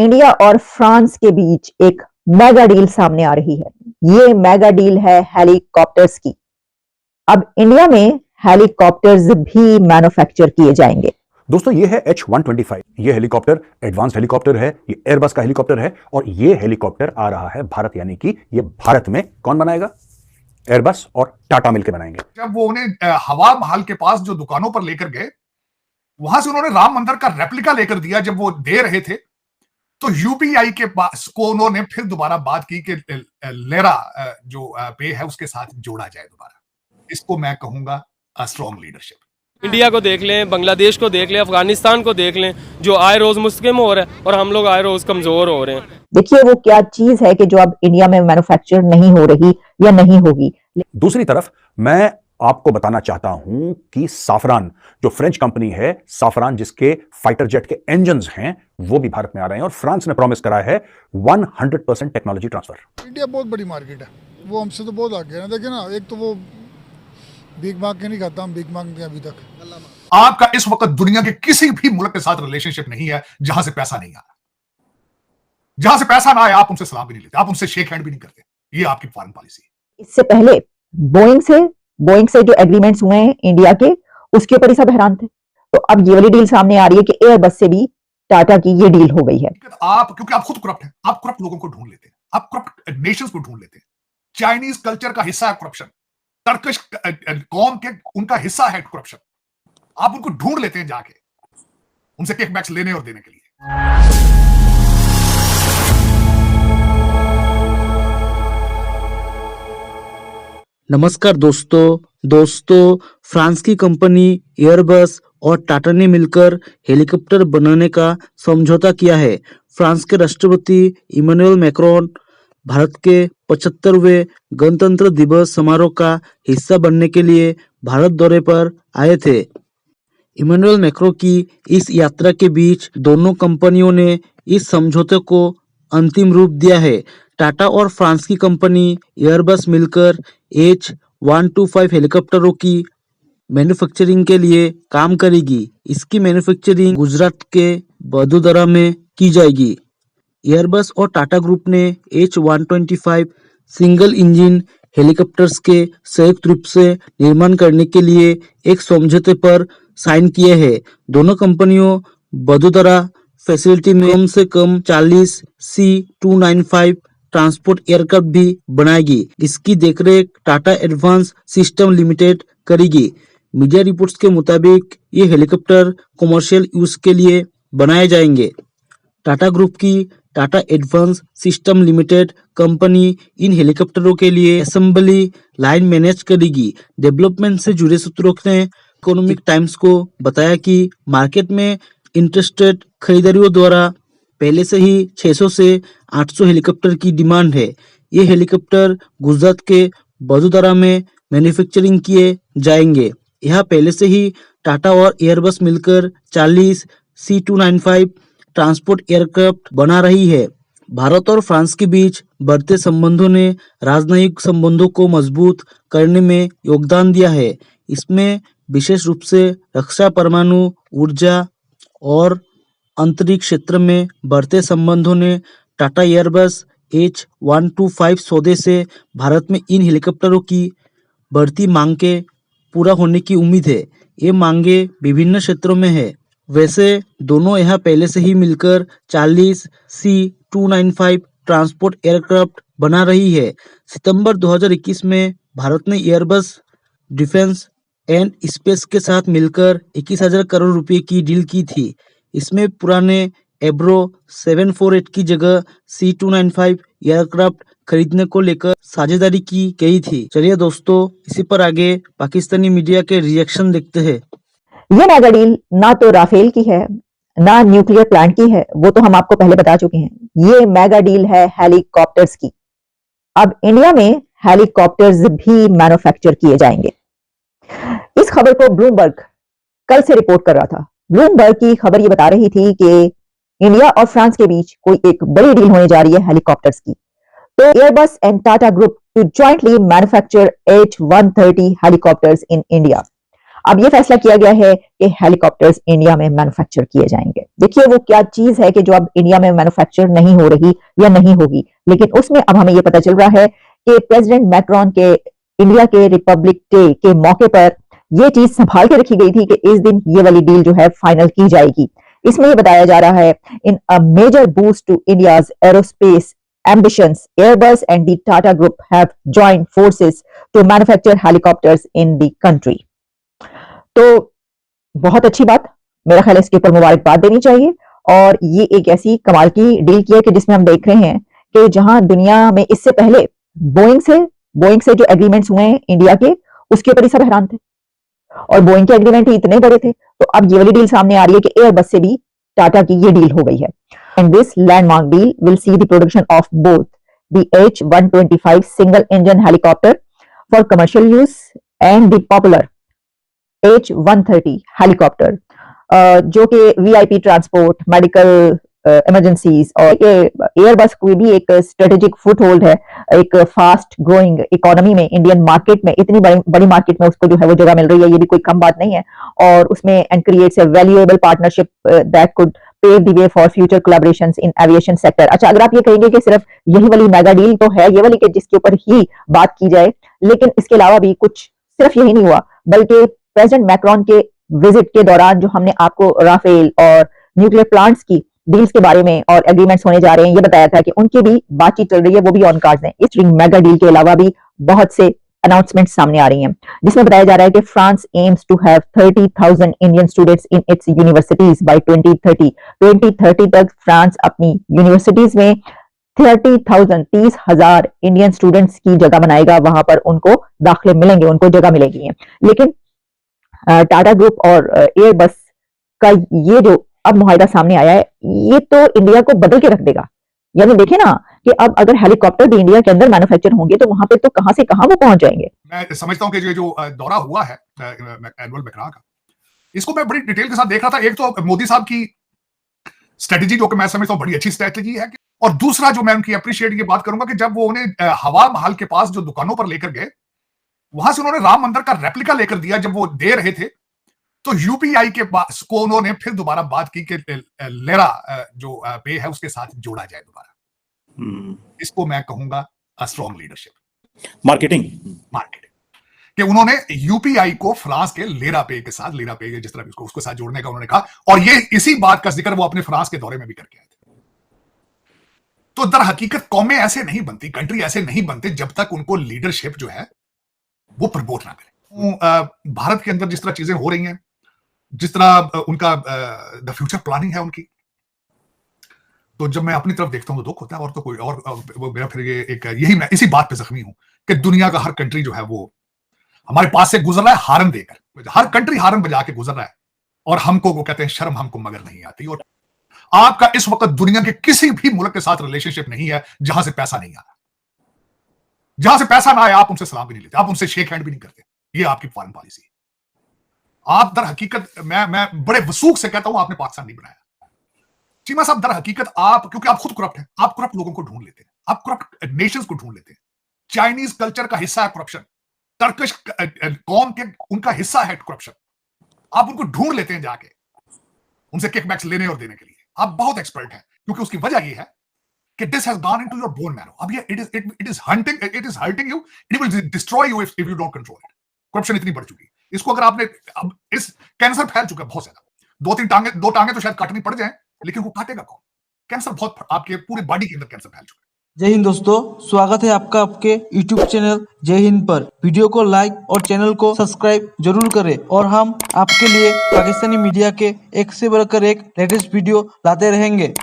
India और France के बीच एक मेगा डील सामने आ रही है। ये मेगा डील है हेलीकॉप्टर्स की। अब इंडिया में हेलीकॉप्टर्स भी मैन्युफैक्चर किए जाएंगे। दोस्तों ये है H-125। ये हेलीकॉप्टर एडवांस्ड हेलीकॉप्टर है, ये एयरबस का हेलीकॉप्टर है और ये हेलीकॉप्टर आ रहा है भारत, यानी कि ये भारत में कौन बनाएगा? एयरबस और टाटा मिलकर बनाएंगे। जब वो उन्हें हवा महल के पास जो दुकानों पर लेकर गए, वहां से उन्होंने राम मंदिर का रेप्लिका लेकर दिया। जब वो दे रहे थे तो यूपीआई के पास को उन्होंने फिर दोबारा बात की कि लेरा जो पे है उसके साथ जोड़ा जाए दोबारा। इसको मैं कहूंगा स्ट्रॉन्ग लीडरशिप। इंडिया को देख लें, बांग्लादेश को देख लें, अफगानिस्तान को देख लें, जो आए रोज मुस्लिम हो रहे हैं और हम लोग आए रोज कमजोर हो रहे हैं। देखिए वो क्या चीज है कि जो अब इंडिया में मैन्युफैक्चर नहीं हो रही या नहीं होगी। दूसरी तरफ मैं आपको बताना चाहता हूं कि साफरान जो फ्रेंच कंपनी है, साफरान जिसके फाइटर जेट के इंजन्स हैं, वो भी भारत में आ रहे हैं और फ्रांस ने प्रॉमिस करा है 100% टेक्नोलॉजी ट्रांसफर। इंडिया बहुत बड़ी मार्केट है, वो हमसे तो बहुत आगे है ना। देखिए ना, एक तो वो बिग मार्क के नहीं खाता, हम बिग मार्क के अभी तक। आपका इस वक्त दुनिया के किसी भी मुल्क के साथ रिलेशनशिप नहीं है जहां से पैसा नहीं आ रहा। जहां से पैसा ना आए आप उनसे सलाह भी नहीं लेते, आप उनसे शेक हैंड भी नहीं करते। ये आपकी फॉरेन पॉलिसी है। इससे पहले बोइंग से जो एग्रीमेंट्स हुए हैं इंडिया के, उसके ऊपर ही सब हैरान थे। तो अब ये वाली डील सामने आ रही है कि एयरबस से भी टाटा की ये डील हो गई है। क्योंकि आप खुद करप्ट हैं, आप करप्ट लोगों को ढूंढ लेते हैं, आप करप्ट नेशंस को ढूंढ लेते हैं। चाइनीज कल्चर का हिस्सा है करप्शन, टर्किश कौम के उनका हिस्सा है करप्शन। आप उनको ढूंढ लेते हैं जाके, उनसे किकबैक्स लेने और देने के लिए। नमस्कार दोस्तों, फ्रांस की कंपनी एयरबस और टाटा ने मिलकर हेलीकॉप्टर बनाने का समझौता किया है। फ्रांस के राष्ट्रपति इमैनुअल मैक्रोन भारत के 75वें गणतंत्र दिवस समारोह का हिस्सा बनने के लिए भारत दौरे पर आए थे। इमैनुअल मैक्रोन की इस यात्रा के बीच दोनों कंपनियों ने इस समझौते को अंतिम रूप दिया है। टाटा और फ्रांस की कंपनी एयरबस मिलकर H-125 हेलीकॉप्टरों की मैन्युफैक्चरिंग के लिए काम करेगी। इसकी मैन्युफैक्चरिंग गुजरात के वडोदरा में की जाएगी। एयरबस और टाटा ग्रुप ने H-125 सिंगल इंजन हेलीकॉप्टर्स के संयुक्त रूप से निर्माण करने के लिए एक समझौते पर साइन किए हैं। दोनों कंपनियों वडोदरा फैसिलिटी में कम से कम 40 C-295 ट्रांसपोर्ट एयरक्राफ्ट भी बनाएगी। इसकी देखरेख टाटा एडवांस सिस्टम लिमिटेड करेगी। मीडिया रिपोर्ट्स के मुताबिक ये हेलीकॉप्टर कमर्शियल यूज के लिए बनाए जाएंगे। टाटा ग्रुप की Tata advance system limited company इन हेलीकॉप्टरों के लिए असेंबली लाइन मैनेज करेगी। डेवलपमेंट से जुड़े सूत्रों ने इकोनॉमिक टाइम्स को बताया कि मार्केट में इंटरेस्टेड खरीदारियों द्वारा पहले से ही 600 से 800 हेलीकॉप्टर की डिमांड है। ये हेलीकॉप्टर गुजरात के वडोदरा में मैन्युफैक्चरिंग किए जाएंगे। यहाँ पहले से ही टाटा और एयरबस मिलकर 40 C-295 ट्रांसपोर्ट एयरक्राफ्ट बना रही है। भारत और फ्रांस के बीच बढ़ते संबंधों ने राजनयिक संबंधों को मजबूत करने में योगदान दिया है। इसमें विशेष रूप से रक्षा, परमाणु ऊर्जा और अंतरिक्ष क्षेत्र में बढ़ते संबंधों ने टाटा एयरबस H-125 सौदे से भारत में इन हेलीकॉप्टरों की बढ़ती मांग के पूरा होने की उम्मीद है। ये मांगे विभिन्न क्षेत्रों में है। वैसे दोनों यहाँ पहले से ही मिलकर 40 C-295 ट्रांसपोर्ट एयरक्राफ्ट बना रही है। सितंबर 2021 में भारत ने एयरबस डिफेंस एंड स्पेस के साथ मिलकर 21,000 करोड़ रुपए की डील की थी। इसमें पुराने एब्रो 748 की जगह C-295 एयरक्राफ्ट खरीदने को लेकर साझेदारी की गई थी। चलिए दोस्तों, इसी पर आगे पाकिस्तानी मीडिया के रिएक्शन देखते हैं। ये मेगा डील ना तो राफेल की है ना न्यूक्लियर प्लांट की है, वो तो हम आपको पहले बता चुके हैं। ये मेगा डील है हेलीकॉप्टर्स की। अब इंडिया में हेलीकॉप्टर्स भी मैन्युफैक्चर किए जाएंगे। इस खबर को ब्लूमबर्ग कल से रिपोर्ट कर रहा था। ब्लूमबर्ग की खबर ये बता रही थी कि इंडिया और फ्रांस के बीच कोई एक बड़ी डील होने जा रही है हेलीकॉप्टर्स की। तो Airbus and Tata group to jointly manufacture H-130 helicopters in India. अब ये फैसला किया गया है कि हेलीकॉप्टर्स इंडिया में मैन्युफैक्चर किए जाएंगे। देखिए वो क्या चीज है कि जो अब इंडिया में मैन्युफैक्चर नहीं हो रही या नहीं होगी, लेकिन उसमें अब हमें ये पता चल रहा है कि प्रेसिडेंट मैक्रोन के इंडिया के रिपब्लिक डे के मौके पर ये चीज संभाल के रखी गई थी कि इस दिन ये वाली डील जो है फाइनल की जाएगी। इसमें ये बताया जा रहा है in a major boost to India's aerospace ambitions, Airbus and the Tata Group have joined forces to manufacture helicopters in the country. तो बहुत अच्छी बात, मेरा ख्याल है इसके ऊपर मुबारकबाद देनी चाहिए। और ये एक ऐसी कमाल की डील की है कि जिसमें हम देख रहे हैं कि जहां दुनिया में इससे पहले बोइंग से जो एग्रीमेंट्स हुए हैं इंडिया के, उसके ऊपर ही सब हैरान थे और बोइंग के एग्रीमेंट ही इतने बड़े थे। तो अब ये वाली डील सामने आ रही है कि एयरबस से भी टाटा की ये डील हो गई है। And this landmark deal will see the production of both the H-125 single-engine helicopter for commercial use and the popular H-130 helicopter, जो कि VIP ट्रांसपोर्ट, मेडिकल इमरजेंसीज और एयरबस कोई भी एक स्ट्रेटेजिक फुट होल्ड है एक फास्ट ग्रोइंग इकोनॉमी में, Indian market में, इतनी बड़ी मार्केट में उसको जो है वो जगह मिल रही है, ये भी कोई कम बात नहीं है। और उसमें and creates a valuable partnership that could pave the way for future collaborations in aviation sector। अच्छा, अगर आप ये कहेंगे कि सिर्फ यही वाली मेगा डील तो है ये वाली कि जिसके ऊपर ही बात की जाए, लेकिन इसके अलावा भी कुछ सिर्फ यही नहीं हुआ, बल्कि प्रेसिडेंट मैक्रोन के विजिट के दौरान जो हमने आपको राफेल और न्यूक्लियर प्लांट्स की डील्स के बारे में और एग्रीमेंट्स होने जा रहे हैं ये बताया था कि उनकी भी बातचीत चल रही है, वो भी ऑन कार्ड्स हैं। इस मेगा डील के अलावा भी बहुत से अनाउंसमेंट सामने आ रही हैं, जिसमें बताया जा रहा है कि France aims to have 30,000 Indian students in its universities by 2030 तक फ्रांस अपनी यूनिवर्सिटीज में 30,000 इंडियन स्टूडेंट्स की जगह बनाएगा, वहां पर उनको दाखिले मिलेंगे, उनको जगह मिलेगी। लेकिन टाटा ग्रुप और एयरबस का ये जो अब मुआहिदा सामने आया है, ये तो इंडिया को बदल के रख देगा। यानी देखे ना कि अब अगर हेलीकॉप्टर भी इंडिया के अंदर मैन्युफैक्चर होंगे तो वहां पे तो कहां से कहां वो पहुंच जाएंगे। मैं समझता हूं कि ये जो दौरा हुआ है एनुअल मैक्रा का, इसको मैं बड़ी डिटेल के साथ देख रहा था। एक तो मोदी साहब की स्ट्रेटेजी जो कि मैं समझता हूं बड़ी अच्छी स्ट्रेटेजी है, और दूसरा जो मैं उनकी अप्रिशिएट ये बात करूंगा कि जब वो उन्हें हवा महल के पास जो दुकानों पर लेकर गए, वहां से उन्होंने राम मंदिर का रेप्लिका लेकर दिया। जब वो दे रहे थे तो यूपीआई के पास को उन्होंने फिर दोबारा बात की कि लेरा जो पे है उसके साथ जोड़ा जाए दोबारा। इसको मैं कहूंगा स्ट्रॉन्ग लीडरशिप, मार्केटिंग कि उन्होंने यूपीआई को फ्रांस के लेरा पे के साथ, लेरा पे जिस तरह उसको साथ जोड़ने का उन्होंने कहा, और ये इसी बात का जिक्र वो अपने फ्रांस के दौरे में भी करके आए थे। तो दर हकीकत कौमें ऐसे नहीं बनती, कंट्री ऐसे नहीं बनते जब तक उनको लीडरशिप जो है वो प्रमोट ना करे। भारत के अंदर जिस तरह चीजें हो रही हैं, जिस तरह उनका द फ्यूचर प्लानिंग है उनकी, तो जब मैं अपनी तरफ देखता हूं तो दुख होता है। और तो कोई और वो मेरा फिर ये एक यही मैं इसी बात पे जख्मी हूं कि दुनिया का हर कंट्री जो है वो हमारे पास से गुजर रहा है हारन देकर, हर कंट्री हारन बजा के गुजर रहा है, और हमको वो कहते हैं शर्म हमको मगर नहीं आती। और आपका इस वक्त दुनिया के किसी भी मुल्क के साथ रिलेशनशिप नहीं है जहां से पैसा नहीं आ रहा। जहां से पैसा ना आए आप उनसे सलाम भी नहीं लेते, आप उनसे शेक हैंड भी नहीं करते। ये आपकी फॉरेन पॉलिसी है। आप दर हकीकत मैं बड़े वसूख से कहता हूं आपने पाकिस्तान नहीं बनाया चीमा साहब। दर हकीकत आप, क्योंकि आप खुद करप्ट हैं, आप करप्ट लोगों को ढूंढ लेते हैं, आप करप्ट नेशंस को ढूंढ लेते हैं। चाइनीज कल्चर का हिस्सा है करप्शन, टर्किश कौम के उनका हिस्सा है करप्शन। आप उनको ढूंढ लेते हैं जाके उनसे किकबैक्स लेने और देने के लिए। आप बहुत एक्सपर्ट हैं, क्योंकि उसकी वजह यह है कि this has gone into your bone marrow. अब ये it is hurting you, it will destroy you if you don't control it. Corruption इतनी बढ़ चुकी है, इसको अगर आपने, अब इस कैंसर फैल चुका है बहुत ज्यादा। दो टांगे तो शायद काटनी पड़ जाए, लेकिन वो काटेगा कौन? कैंसर बहुत, आपके पूरी बॉडी के अंदर कैंसर फैल चुका है। जय हिंद दोस्तों, स्वागत है आपका आपके YouTube चैनल जय हिंद पर। वीडियो को लाइक और चैनल को सब्सक्राइब जरूर करें, और हम आपके लिए पाकिस्तानी मीडिया के एक से बढ़कर एक लेटेस्ट वीडियो लाते रहेंगे।